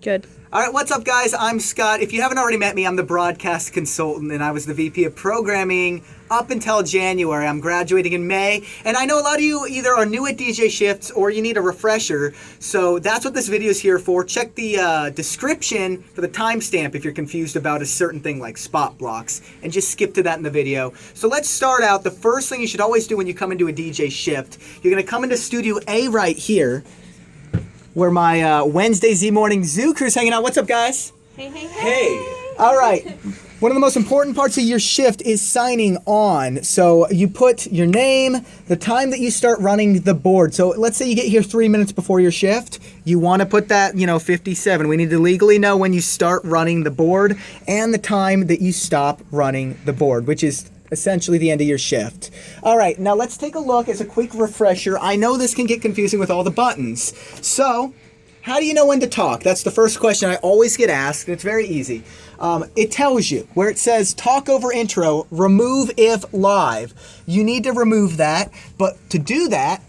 Good. All right, what's up, guys? I'm Scott. If you haven't already met me, I'm the broadcast consultant, and I was the VP of programming up until January. I'm graduating in May, and I know a lot of you either are new at DJ Shifts or you need a refresher, so that's what this video is here for. Check the description for the timestamp if you're confused about a certain thing like spot blocks, and just skip to that in the video. So let's start out. The first thing you should always do when you come into a DJ Shift, you're going to come into Studio A right here, where my Wednesday Z Morning Zoo crew's hanging out. What's up, guys? Hey, hey, hey. Hey. All right. One of the most important parts of your shift is signing on. So you put your name, the time that you start running the board. So let's say you get here 3 minutes before your shift. You want to put that, 57. We need to legally know when you start running the board and the time that you stop running the board, which is essentially the end of your shift. All right, now let's take a look as a quick refresher. I know this can get confusing with all the buttons. So, how do you know when to talk? That's the first question I always get asked. It's very easy. It tells you where it says talk over intro, remove if live. You need to remove that, but to do that,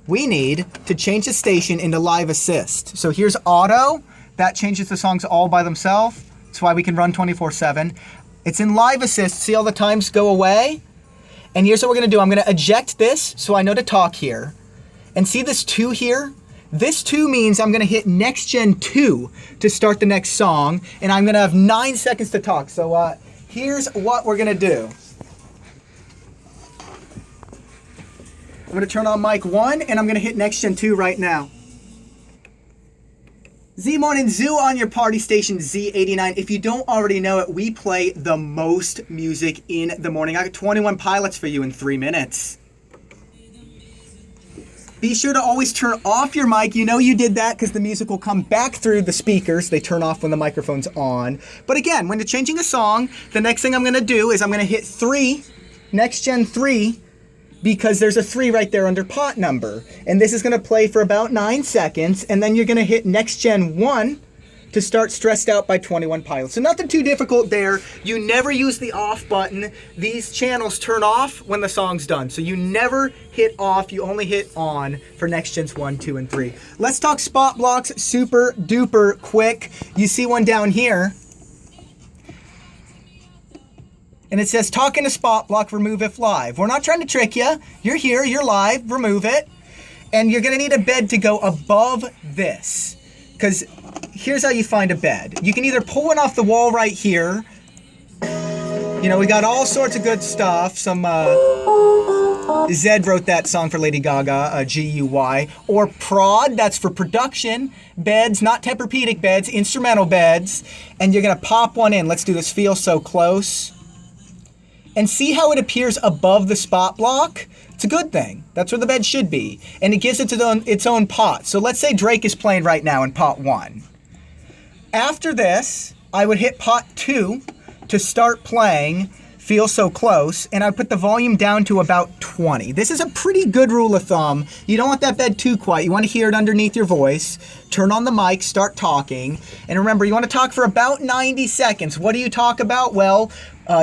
we need to change the station into live assist. So here's auto. That changes the songs all by themselves. That's why we can run 24/7. It's in live assist. See all the times go away? And here's what we're gonna do. I'm gonna eject this so I know to talk here. And see this 2 here? This 2 means I'm gonna hit next gen 2 to start the next song, and I'm gonna have 9 seconds to talk. So here's what we're gonna do. I'm gonna turn on mic 1, and I'm gonna hit next gen 2 right now. Z Morning Zoo on your party station, Z89. If you don't already know it, we play the most music in the morning. I got 21 pilots for you in 3 minutes. Be sure to always turn off your mic. You know you did that because the music will come back through the speakers. They turn off when the microphone's on. But again, when you're changing a song, the next thing I'm going to do is I'm going to hit 3, next gen 3, because there's a 3 right there under pot number. And this is going to play for about 9 seconds, and then you're going to hit next gen 1 to start Stressed Out by 21 Pilots. So nothing too difficult there. You never use the off button. These channels turn off when the song's done. So you never hit off, you only hit on for next gens 1, 2, and 3. Let's talk spot blocks super duper quick. You see one down here. And it says, talk in a spot block, remove if live. We're not trying to trick you. You're here, you're live, remove it. And you're gonna need a bed to go above this. Because here's how you find a bed. You can either pull one off the wall right here. We got all sorts of good stuff. Some, Zed wrote that song for Lady Gaga, GUY. Or prod, that's for production. Beds, not Tempur-Pedic beds, instrumental beds. And you're gonna pop one in. Let's do this, Feel So Close. And see how it appears above the spot block? It's a good thing. That's where the bed should be. And it gives it its own pot. So let's say Drake is playing right now in pot 1. After this, I would hit pot 2 to start playing Feel So Close, and I put the volume down to about 20. This is a pretty good rule of thumb. You don't want that bed too quiet. You want to hear it underneath your voice. Turn on the mic, start talking. And remember, you want to talk for about 90 seconds. What do you talk about? Well,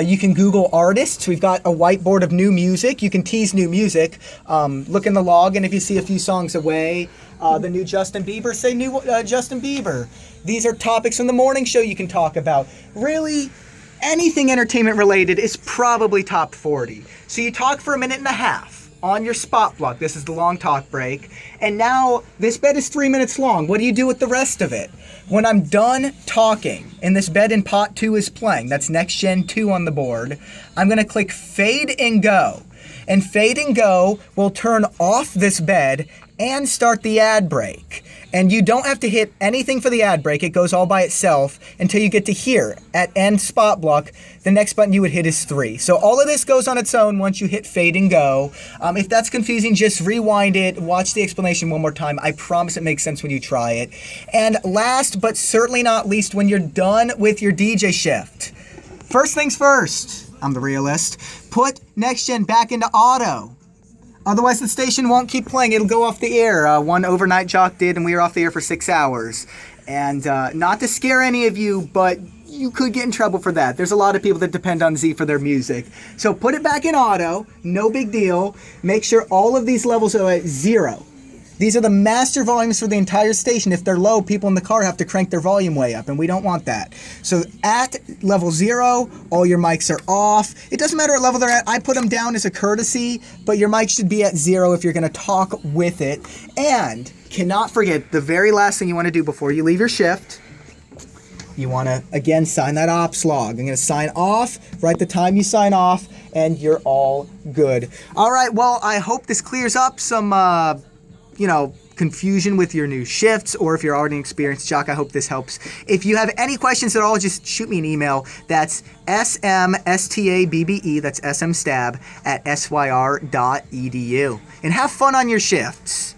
you can Google artists. We've got a whiteboard of new music. You can tease new music. Look in the log, and if you see a few songs away, the new Justin Bieber, say new Justin Bieber. These are topics from the morning show you can talk about. Really, anything entertainment related is probably top 40. So you talk for a minute and a half on your spot block. This is the long talk break. And now this bed is 3 minutes long. What do you do with the rest of it? When I'm done talking and this bed in pot 2 is playing, that's next gen 2 on the board, I'm gonna click fade and go. And fade and go will turn off this bed and start the ad break. And you don't have to hit anything for the ad break. It goes all by itself until you get to here at end spot block. The next button you would hit is 3. So all of this goes on its own once you hit fade and go. If that's confusing, just rewind it, watch the explanation one more time. I promise it makes sense when you try it. And last but certainly not least, when you're done with your DJ shift, first things first, I'm the realist, put next gen back into auto. Otherwise, the station won't keep playing. It'll go off the air. One overnight Jock did, and we were off the air for 6 hours. And not to scare any of you, but you could get in trouble for that. There's a lot of people that depend on Z for their music. So put it back in auto. No big deal. Make sure all of these levels are at 0. These are the master volumes for the entire station. If they're low, people in the car have to crank their volume way up, and we don't want that. So at level 0, all your mics are off. It doesn't matter what level they're at. I put them down as a courtesy, but your mic should be at 0 if you're going to talk with it. And cannot forget, the very last thing you want to do before you leave your shift, you want to, again, sign that ops log. I'm going to sign off, write the time you sign off, and you're all good. All right, well, I hope this clears up some confusion with your new shifts, or if you're already an experienced jock, I hope this helps. If you have any questions at all, just shoot me an email. That's smstabbe, that's smstab, @syr.edu. And have fun on your shifts.